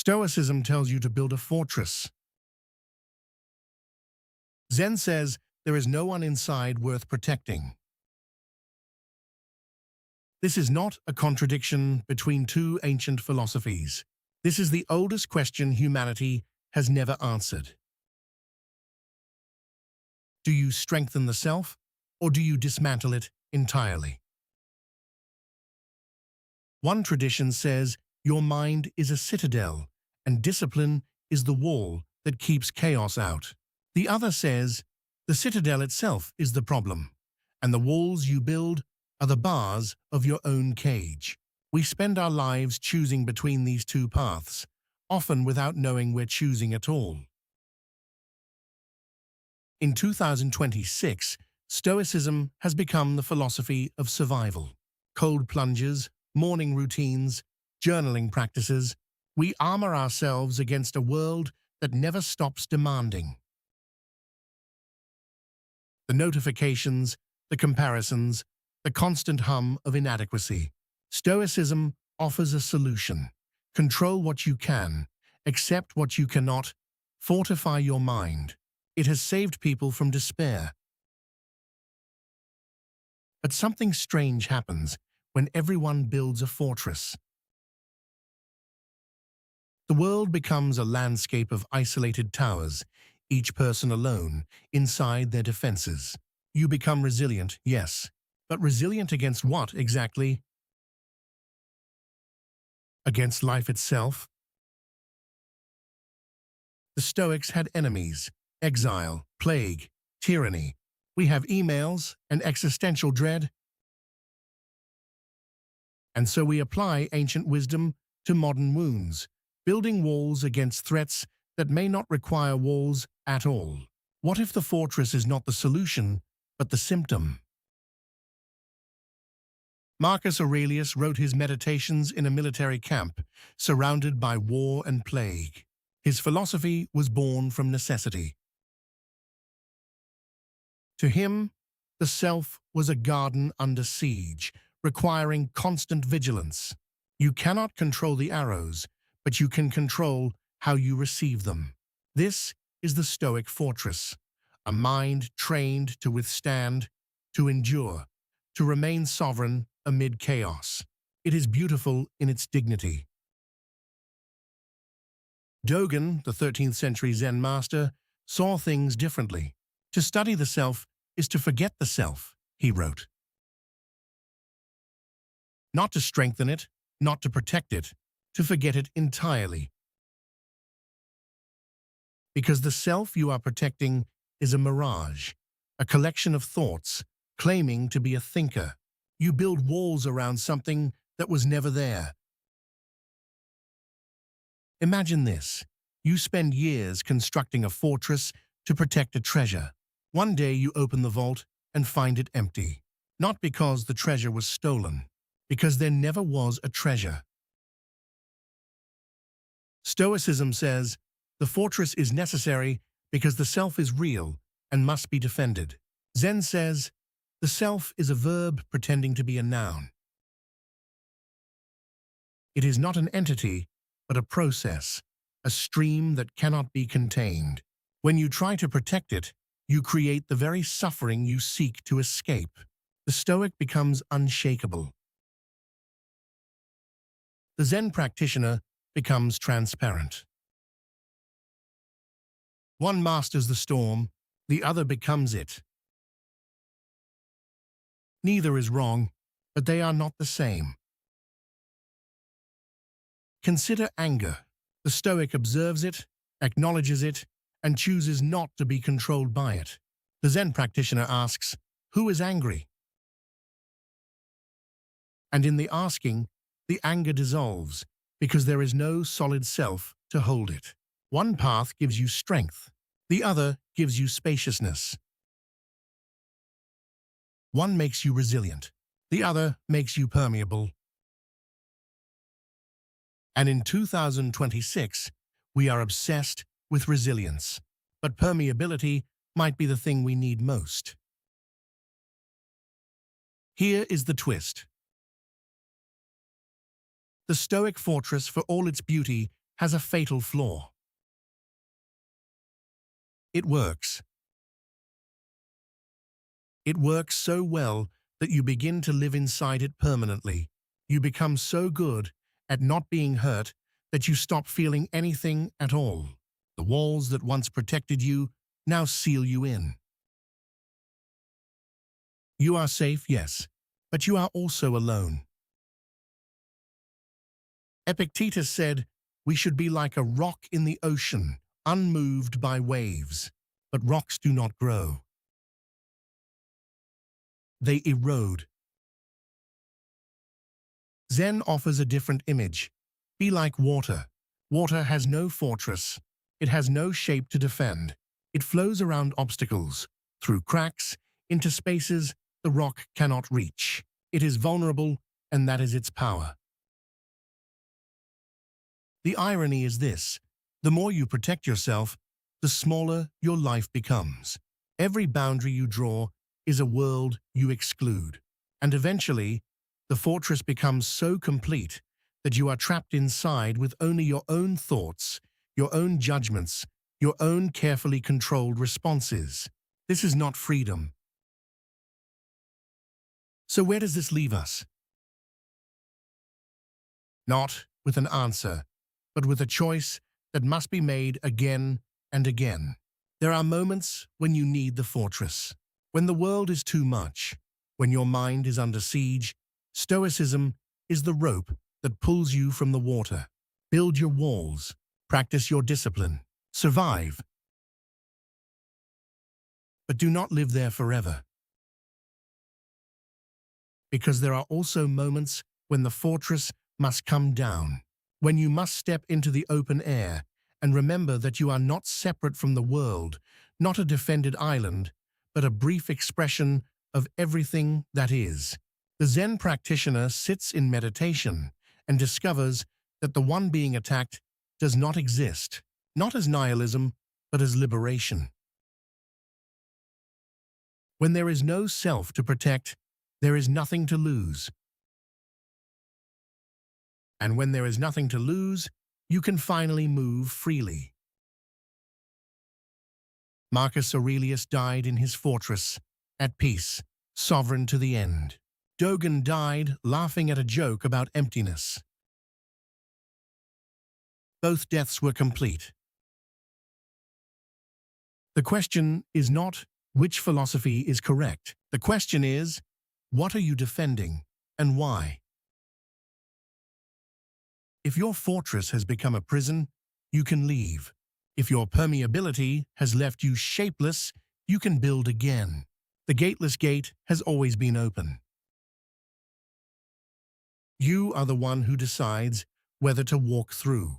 Stoicism tells you to build a fortress. Zen says there is no one inside worth protecting. This is not a contradiction between two ancient philosophies. This is the oldest question humanity has never answered. Do you strengthen the self, or do you dismantle it entirely? One tradition says your mind is a citadel, and discipline is the wall that keeps chaos out. The other says the citadel itself is the problem, and the walls you build are the bars of your own cage. We spend our lives choosing between these two paths, often without knowing we're choosing at all. In 2026, Stoicism has become the philosophy of survival. Cold plunges, morning routines, journaling practices, we armor ourselves against a world that never stops demanding. The notifications, the comparisons, the constant hum of inadequacy. Stoicism offers a solution. Control what you can, accept what you cannot, fortify your mind. It has saved people from despair. But something strange happens when everyone builds a fortress. The world becomes a landscape of isolated towers, each person alone, inside their defenses. You become resilient, yes, but resilient against what exactly? Against life itself? The Stoics had enemies: exile, plague, tyranny. We have emails and existential dread. And so we apply ancient wisdom to modern wounds, building walls against threats that may not require walls at all. What if the fortress is not the solution, but the symptom? Marcus Aurelius wrote his meditations in a military camp, surrounded by war and plague. His philosophy was born from necessity. To him, the self was a garden under siege, requiring constant vigilance. You cannot control the arrows, but you can control how you receive them. This is the Stoic fortress, a mind trained to withstand, to endure, to remain sovereign amid chaos. It is beautiful in its dignity. Dogen, the 13th century Zen master, saw things differently. To study the self is to forget the self, he wrote. Not to strengthen it, not to protect it, to forget it entirely. Because the self you are protecting is a mirage, a collection of thoughts claiming to be a thinker. You build walls around something that was never there. Imagine this. You spend years constructing a fortress to protect a treasure. One day you open the vault and find it empty. Not because the treasure was stolen, because there never was a treasure. Stoicism says the fortress is necessary because the self is real and must be defended. Zen says the self is a verb pretending to be a noun. It is not an entity, but a process, a stream that cannot be contained. When you try to protect it, you create the very suffering you seek to escape. The Stoic becomes unshakable. The Zen practitioner becomes transparent. One masters the storm, the other becomes it. Neither is wrong, but they are not the same. Consider anger. The Stoic observes it, acknowledges it, and chooses not to be controlled by it. The Zen practitioner asks, "Who is angry?" And in the asking, the anger dissolves, because there is no solid self to hold it. One path gives you strength, the other gives you spaciousness. One makes you resilient, the other makes you permeable. And in 2026, we are obsessed with resilience, but permeability might be the thing we need most. Here is the twist. The Stoic fortress, for all its beauty, has a fatal flaw. It works. It works so well that you begin to live inside it permanently. You become so good at not being hurt that you stop feeling anything at all. The walls that once protected you now seal you in. You are safe, yes, but you are also alone. Epictetus said, "We should be like a rock in the ocean, unmoved by waves." But rocks do not grow. They erode. Zen offers a different image. Be like water. Water has no fortress. It has no shape to defend. It flows around obstacles, through cracks, into spaces the rock cannot reach. It is vulnerable, and that is its power. The irony is this: the more you protect yourself, the smaller your life becomes. Every boundary you draw is a world you exclude. And eventually, the fortress becomes so complete that you are trapped inside with only your own thoughts, your own judgments, your own carefully controlled responses. This is not freedom. So where does this leave us? Not with an answer, but with a choice that must be made again and again. There are moments when you need the fortress. When the world is too much, when your mind is under siege, Stoicism is the rope that pulls you from the water. Build your walls, practice your discipline, survive. But do not live there forever. Because there are also moments when the fortress must come down, when you must step into the open air and remember that you are not separate from the world, not a defended island, but a brief expression of everything that is. The Zen practitioner sits in meditation and discovers that the one being attacked does not exist, not as nihilism, but as liberation. When there is no self to protect, there is nothing to lose. And when there is nothing to lose, you can finally move freely. Marcus Aurelius died in his fortress, at peace, sovereign to the end. Dogen died laughing at a joke about emptiness. Both deaths were complete. The question is not which philosophy is correct. The question is, what are you defending and why? If your fortress has become a prison, you can leave. If your permeability has left you shapeless, you can build again. The Gateless Gate has always been open. You are the one who decides whether to walk through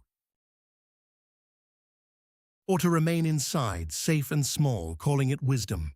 or to remain inside, safe and small, calling it wisdom.